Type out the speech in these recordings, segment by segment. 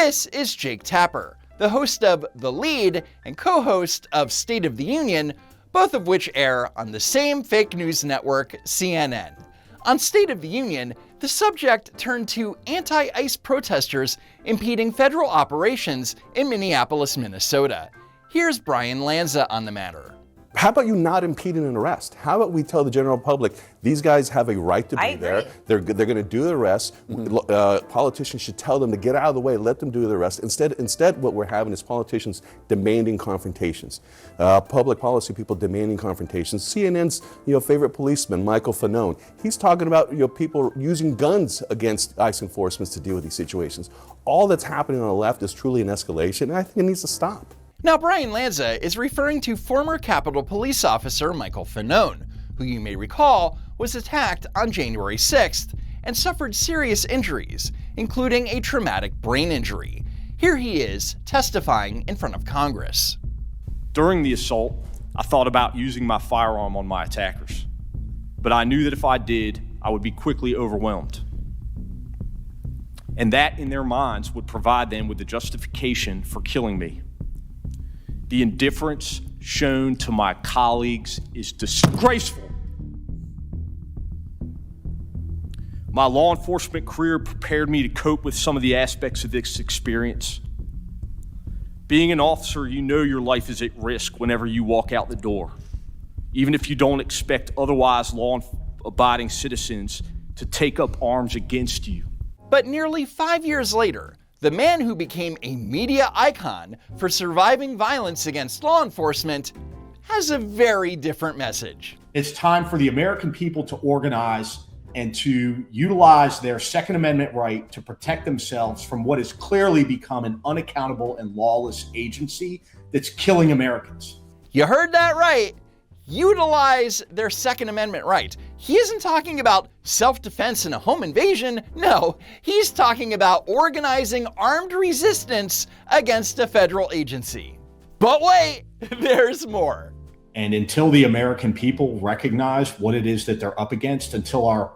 This is Jake Tapper, the host of The Lead and co-host of State of the Union, both of which air on the same fake news network, CNN. On State of the Union, the subject turned to anti-ICE protesters impeding federal operations in Minneapolis, Minnesota. Here's Brian Lanza on the matter. How about you not impeding an arrest? How about we tell the general public, these guys have a right to be there. They're going to do the arrest. Politicians should tell them to get out of the way, let them do the arrest. Instead, what we're having is politicians demanding confrontations. Public policy people demanding confrontations. CNN's favorite policeman, Michael Fanone, he's talking about people using guns against ICE enforcement to deal with these situations. All that's happening on the left is truly an escalation, and I think it needs to stop. Now, Brian Lanza is referring to former Capitol Police officer Michael Fanone, who you may recall was attacked on January 6th and suffered serious injuries, including a traumatic brain injury. Here he is testifying in front of Congress. During the assault, I thought about using my firearm on my attackers, but I knew that if I did, I would be quickly overwhelmed. And that in their minds would provide them with the justification for killing me. The indifference shown to my colleagues is disgraceful. My law enforcement career prepared me to cope with some of the aspects of this experience. Being an officer, you know your life is at risk whenever you walk out the door, even if you don't expect otherwise law-abiding citizens to take up arms against you. But nearly 5 years later, the man who became a media icon for surviving violence against law enforcement has a very different message. It's time for the American people to organize and to utilize their Second Amendment right to protect themselves from what has clearly become an unaccountable and lawless agency that's killing Americans. You heard that right. Utilize their Second Amendment right. He isn't talking about self-defense in a home invasion. No, he's talking about organizing armed resistance against a federal agency. But wait, there's more. And until the American people recognize what it is that they're up against, until our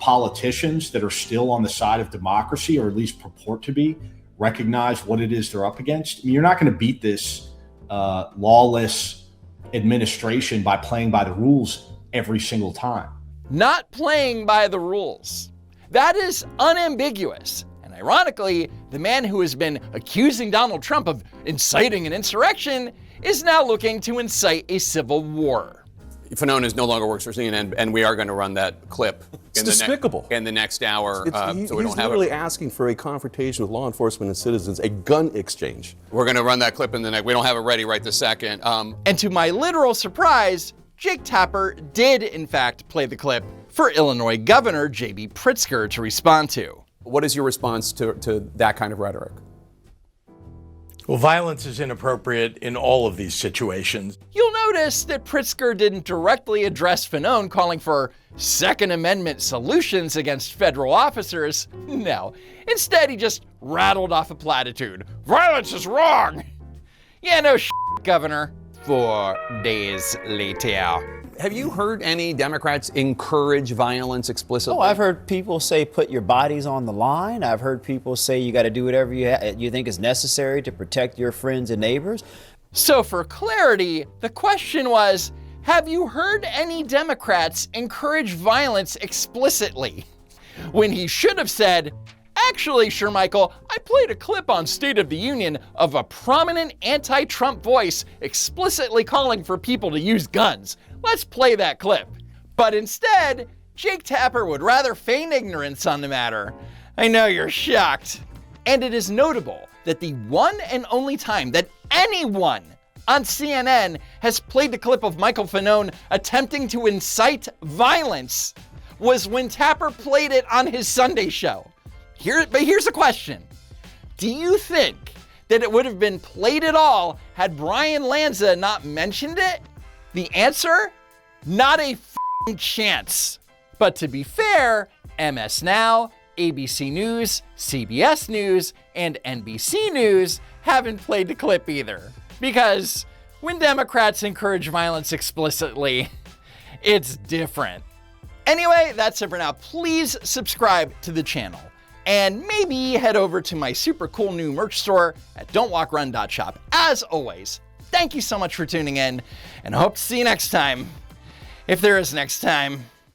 politicians that are still on the side of democracy, or at least purport to be, recognize what it is they're up against, you're not going to beat this lawless administration by playing by the rules every single time. Not playing by the rules. That is unambiguous. And ironically, the man who has been accusing Donald Trump of inciting an insurrection is now looking to incite a civil war. Fanone no longer works for CNN, and we are going to run that clip in the next hour. He's literally asking for a confrontation with law enforcement and citizens, a gun exchange. We're going to run that clip in the next. We don't have it ready right this second. And to my literal surprise, Jake Tapper did in fact play the clip for Illinois Governor J.B. Pritzker to respond to. What is your response to that kind of rhetoric? Well, violence is inappropriate in all of these situations. You'll notice that Pritzker didn't directly address Fanone calling for Second Amendment solutions against federal officers. No, instead he just rattled off a platitude. Violence is wrong! Yeah, no shit, Governor. 4 days later. Have you heard any Democrats encourage violence explicitly? Oh, I've heard people say put your bodies on the line. I've heard people say you got to do whatever you think is necessary to protect your friends and neighbors. So for clarity, the question was, have you heard any Democrats encourage violence explicitly? When he should have said, actually, Sir Michael, I played a clip on State of the Union of a prominent anti-Trump voice explicitly calling for people to use guns. Let's play that clip. But instead, Jake Tapper would rather feign ignorance on the matter. I know you're shocked. And it is notable that the one and only time that anyone on CNN has played the clip of Michael Fanone attempting to incite violence was when Tapper played it on his Sunday show. But here's the question. Do you think that it would have been played at all had Brian Lanza not mentioned it? The answer? Not a f***ing chance. But to be fair, MS Now, ABC News, CBS News, and NBC News haven't played the clip either. Because when Democrats encourage violence explicitly, it's different. Anyway, that's it for now. Please subscribe to the channel. and maybe head over to my super cool new merch store at don'twalkrun.shop. As always, thank you so much for tuning in, and I hope to see you next time. If there is next time.